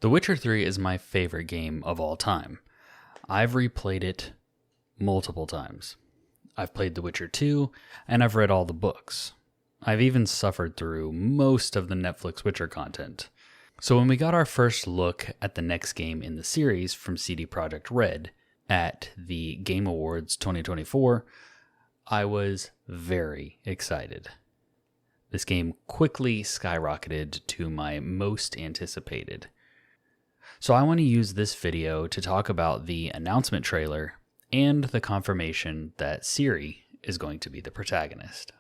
The Witcher 3 is my favorite game of all time. I've replayed it multiple times. I've played The Witcher 2, and I've read all the books. I've even suffered through most of the Netflix Witcher content. So when we got our first look at the next game in the series from CD Projekt Red at the Game Awards 2024, I was very excited. This game quickly skyrocketed to my most anticipated. So I want to use this video to talk about the announcement trailer and the confirmation that Siri is going to be the protagonist.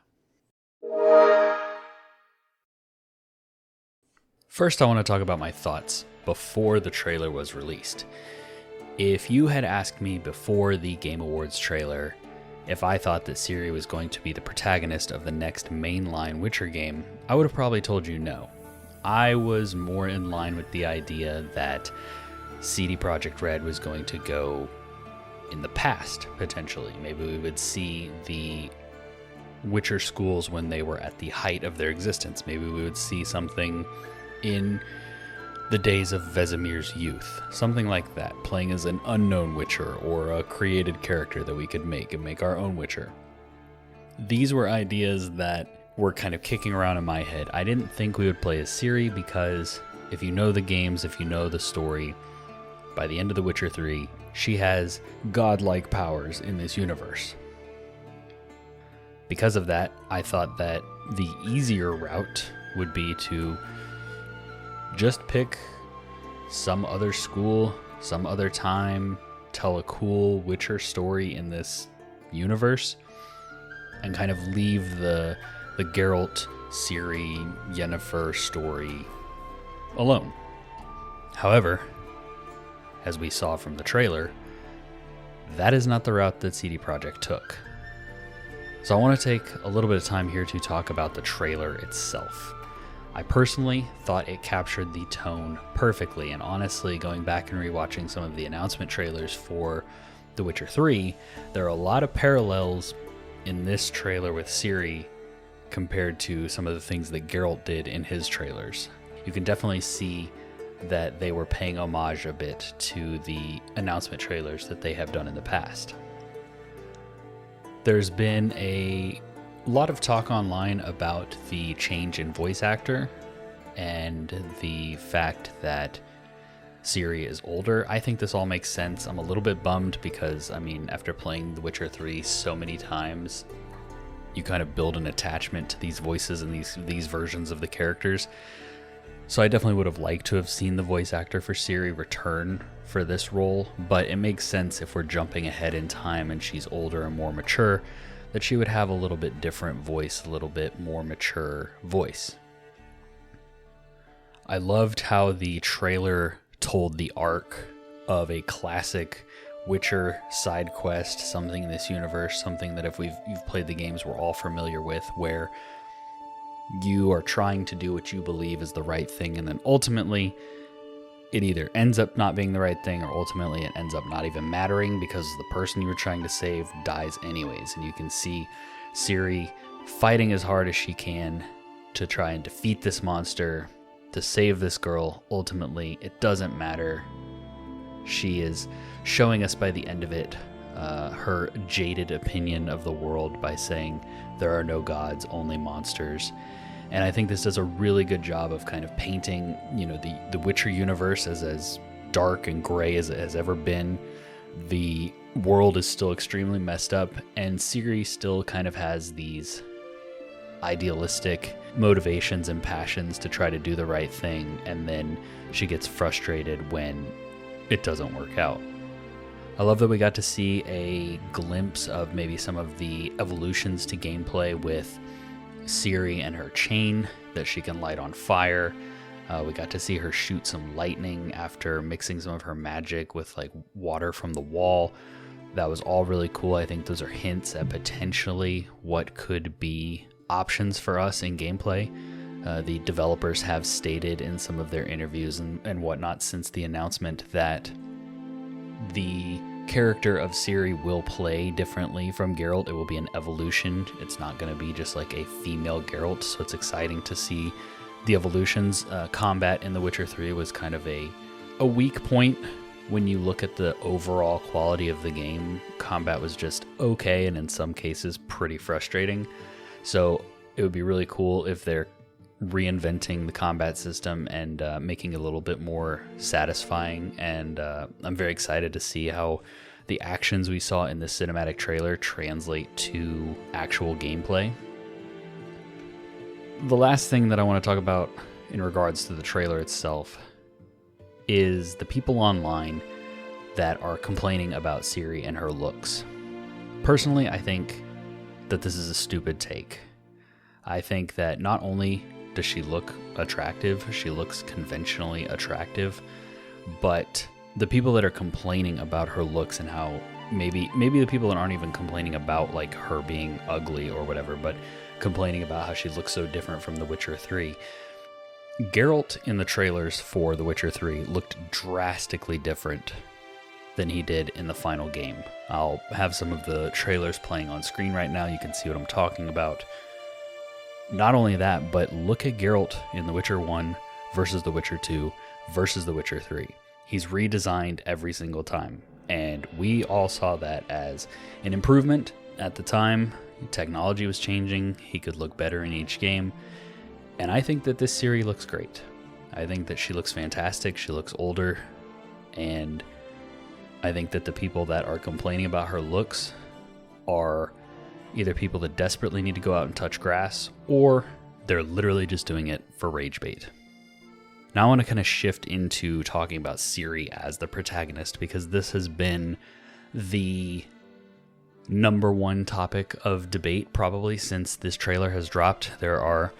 First, I want to talk about my thoughts before the trailer was released. If you had asked me before the Game Awards trailer if I thought that Siri was going to be the protagonist of the next mainline Witcher game, I would have probably told you no. I was more in line with the idea that CD Projekt Red was going to go in the past, potentially. Maybe we would see the Witcher schools when they were at the height of their existence. Maybe we would see something in the days of Vesemir's youth. Something like that, playing as an unknown Witcher or a created character that we could make and make our own Witcher. These were ideas that were kind of kicking around in my head. I didn't think we would play as Siri because if you know the games, if you know the story, by the end of The Witcher 3, she has godlike powers in this universe. Because of that, I thought that the easier route would be to just pick some other school, some other time, tell a cool Witcher story in this universe, and kind of leave the Geralt, Ciri, Yennefer story alone. However, as we saw from the trailer, that is not the route that CD Projekt took. So I want to take a little bit of time here to talk about the trailer itself. I personally thought it captured the tone perfectly, and honestly, going back and rewatching some of the announcement trailers for The Witcher 3, there are a lot of parallels in this trailer with Ciri compared to some of the things that Geralt did in his trailers. You can definitely see that they were paying homage a bit to the announcement trailers that they have done in the past. There's been a lot of talk online about the change in voice actor and the fact that Ciri is older. I think this all makes sense. I'm a little bit bummed because, after playing The Witcher 3 so many times, you kind of build an attachment to these voices and these versions of the characters. So I definitely would have liked to have seen the voice actor for Ciri return for this role, but it makes sense if we're jumping ahead in time and she's older and more mature, that she would have a little bit different voice, a little bit more mature voice. I loved how the trailer told the arc of a classic Witcher side quest, something in this universe, something that if you've played the games we're all familiar with, where you are trying to do what you believe is the right thing, and then ultimately it either ends up not being the right thing, or ultimately it ends up not even mattering because the person you were trying to save dies anyways. And you can see Ciri fighting as hard as she can to try and defeat this monster, to save this girl. Ultimately, it doesn't matter. She is showing us by the end of it her jaded opinion of the world by saying there are no gods, only monsters. And I think this does a really good job of kind of painting, the Witcher universe as dark and gray as it has ever been. The world is still extremely messed up, and Ciri still kind of has these idealistic motivations and passions to try to do the right thing, and then she gets frustrated when it doesn't work out. I love that we got to see a glimpse of maybe some of the evolutions to gameplay with Ciri and her chain that she can light on fire. We got to see her shoot some lightning after mixing some of her magic with water from the wall. That was all really cool. I think those are hints at potentially what could be options for us in gameplay. The developers have stated in some of their interviews and whatnot since the announcement that the character of Ciri will play differently from Geralt. It will be an evolution. It's not going to be just like a female Geralt, so it's exciting to see the evolutions. Combat in The Witcher 3 was kind of a a weak point when you look at the overall quality of the game. Combat was just okay, and in some cases pretty frustrating. So it would be really cool if they're reinventing the combat system and making it a little bit more satisfying. And I'm very excited to see how the actions we saw in this cinematic trailer translate to actual gameplay. The last thing that I want to talk about in regards to the trailer itself is the people online that are complaining about Siri and her looks. Personally, I think that this is a stupid take. I think that not only does she look attractive, she looks conventionally attractive, but the people that are complaining about her looks and how maybe the people that aren't even complaining about like her being ugly or whatever, but complaining about how she looks so different from The Witcher 3. Geralt in the trailers for The Witcher 3 looked drastically different than he did in the final game. I'll have some of the trailers playing on screen right now. You can see what I'm talking about. Not only that, but look at Geralt in The Witcher 1 versus The Witcher 2 versus The Witcher 3. He's redesigned every single time, and we all saw that as an improvement at the time. Technology was changing. He could look better in each game. And I think that this Siri looks great. I think that she looks fantastic. She looks older. And I think that the people that are complaining about her looks are either people that desperately need to go out and touch grass, or they're literally just doing it for rage bait. Now I want to kind of shift into talking about Siri as the protagonist, because this has been the number one topic of debate probably since this trailer has dropped. There are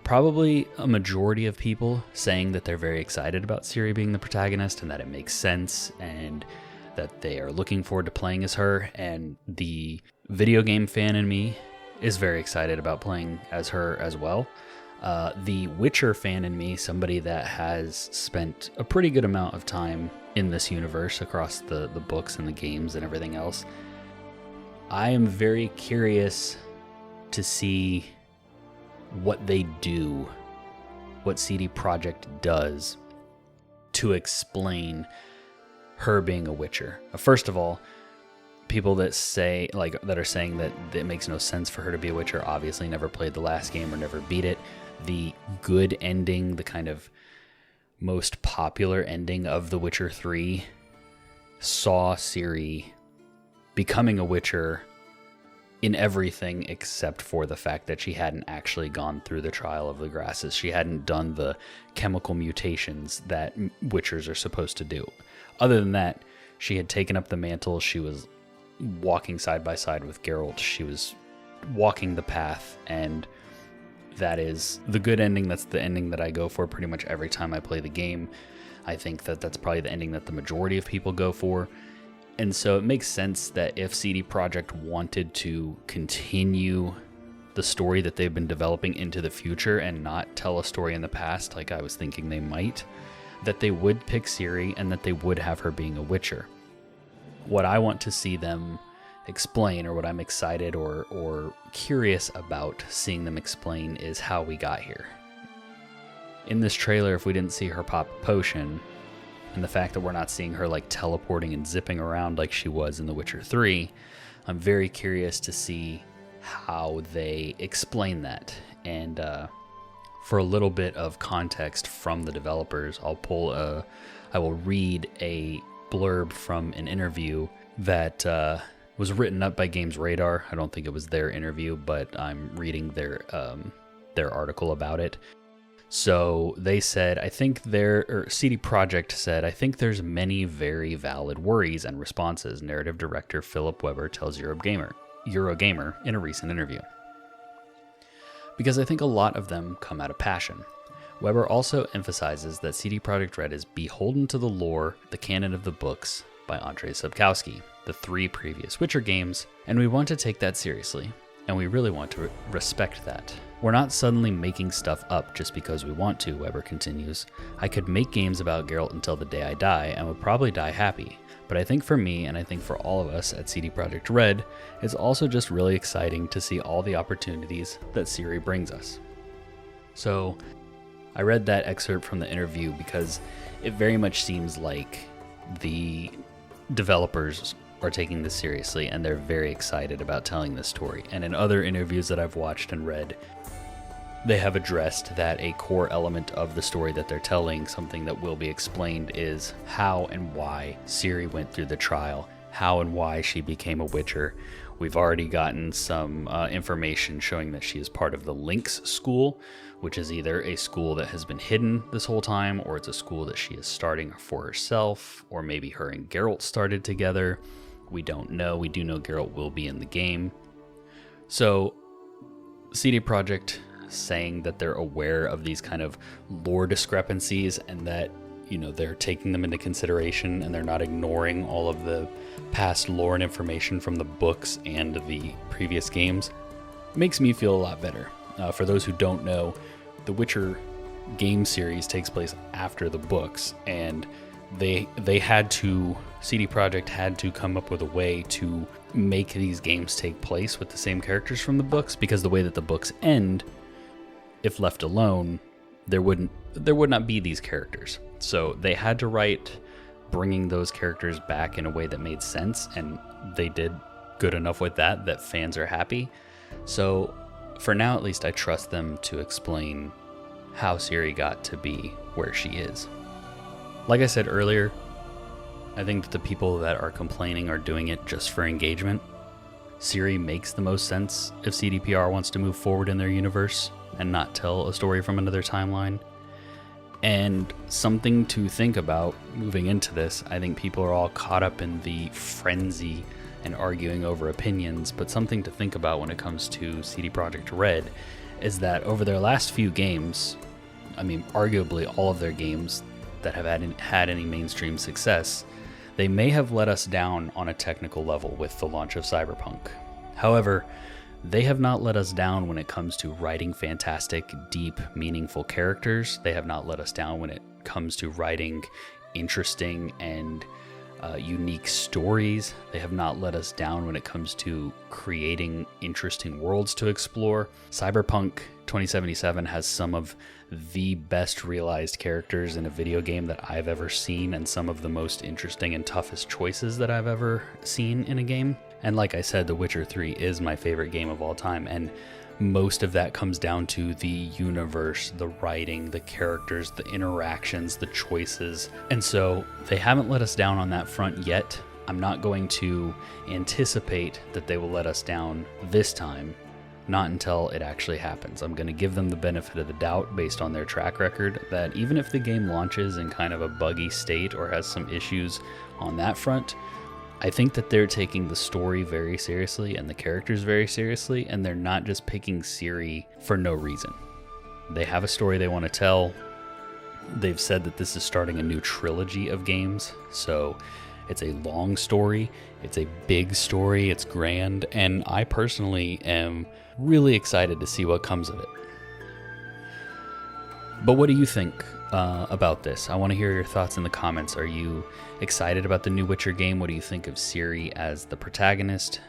probably a majority of people saying that they're very excited about Siri being the protagonist and that it makes sense and that they are looking forward to playing as her. And the video game fan in me is very excited about playing as her as well. The Witcher fan in me, somebody that has spent a pretty good amount of time in this universe across the books and the games and everything else, I am very curious to see what they do, what CD Projekt does to explain her being a Witcher. First of all, people that are saying that it makes no sense for her to be a Witcher obviously never played the last game or never beat it. The good ending, the kind of most popular ending of The Witcher 3, saw Ciri becoming a Witcher in everything except for the fact that she hadn't actually gone through the trial of the grasses. She hadn't done the chemical mutations that Witchers are supposed to do. Other than that, she had taken up the mantle. She was walking side by side with Geralt. She was walking the path, and that is the good ending. That's the ending that I go for pretty much every time I play the game. I think that that's probably the ending that the majority of people go for. And so it makes sense that if CD Projekt wanted to continue the story that they've been developing into the future and not tell a story in the past, like I was thinking they might, that they would pick Ciri and that they would have her being a Witcher. What I want to see them explain, or what I'm excited or curious about seeing them explain, is how we got here. In this trailer, if we didn't see her pop a potion, and the fact that we're not seeing her like teleporting and zipping around like she was in The Witcher 3, I'm very curious to see how they explain that. And for a little bit of context from the developers, I will read a blurb from an interview that was written up by Games Radar. I don't think it was their interview, but I'm reading their article about it. So they said, CD Projekt said, I think there's many very valid worries and responses, narrative director Philip Weber tells Eurogamer in a recent interview. Because I think a lot of them come out of passion. Weber also emphasizes that CD Projekt Red is beholden to the lore, the canon of the books by Andrzej Sapkowski, the 3 previous Witcher games, and we want to take that seriously, and we really want to respect that. We're not suddenly making stuff up just because we want to, Weber continues. I could make games about Geralt until the day I die, and would probably die happy. But I think for me, and I think for all of us at CD Projekt Red, it's also just really exciting to see all the opportunities that Ciri brings us. So, I read that excerpt from the interview because it very much seems like the developers are taking this seriously and they're very excited about telling this story. And in other interviews that I've watched and read, they have addressed that a core element of the story that they're telling, something that will be explained, is how and why Siri went through the trial, how and why she became a Witcher. We've already gotten some information showing that she is part of the Lynx School, which is either a school that has been hidden this whole time, or it's a school that she is starting for herself, or maybe her and Geralt started together. We don't know. We do know Geralt will be in the game. So, CD Projekt saying that they're aware of these kind of lore discrepancies and that, you know, they're taking them into consideration and they're not ignoring all of the past lore and information from the books and the previous games makes me feel a lot better. For those who don't know, the Witcher game series takes place after the books, and they had to, CD Projekt had to come up with a way to make these games take place with the same characters from the books, because the way that the books end, if left alone, there would not be these characters. So they had to write bringing those characters back in a way that made sense, and they did good enough with that fans are happy. So for now, at least, I trust them to explain how Ciri got to be where she is. Like I said earlier, I think that the people that are complaining are doing it just for engagement. Ciri makes the most sense if CDPR wants to move forward in their universe and not tell a story from another timeline. And something to think about moving into this, I think people are all caught up in the frenzy and arguing over opinions, but something to think about when it comes to CD Projekt Red is that over their last few games, I mean, arguably all of their games that have had any mainstream success, they may have let us down on a technical level with the launch of Cyberpunk. However, they have not let us down when it comes to writing fantastic, deep, meaningful characters. They have not let us down when it comes to writing interesting and unique stories. They have not let us down when it comes to creating interesting worlds to explore. Cyberpunk 2077 has some of the best realized characters in a video game that I've ever seen, and some of the most interesting and toughest choices that I've ever seen in a game. And like I said, The Witcher 3 is my favorite game of all time, and most of that comes down to the universe, the writing, the characters, the interactions, the choices. And so they haven't let us down on that front yet. I'm not going to anticipate that they will let us down this time, not until it actually happens. I'm going to give them the benefit of the doubt based on their track record, that even if the game launches in kind of a buggy state or has some issues on that front, I think that they're taking the story very seriously and the characters very seriously, and they're not just picking Ciri for no reason. They have a story they want to tell. They've said that this is starting a new trilogy of games, so it's a long story, it's a big story, it's grand, and I personally am really excited to see what comes of it. But what do you think about this? I want to hear your thoughts in the comments. Are you excited about the new Witcher game? What do you think of Ciri as the protagonist?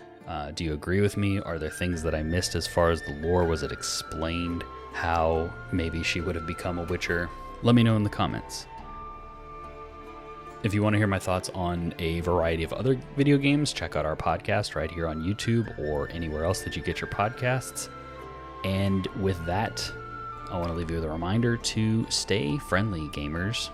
Do you agree with me? Are there things that I missed as far as the lore? Was it explained how maybe she would have become a Witcher? Let me know in the comments. If you want to hear my thoughts on a variety of other video games, check out our podcast right here on YouTube or anywhere else that you get your podcasts. And with that, I want to leave you with a reminder to stay friendly, gamers.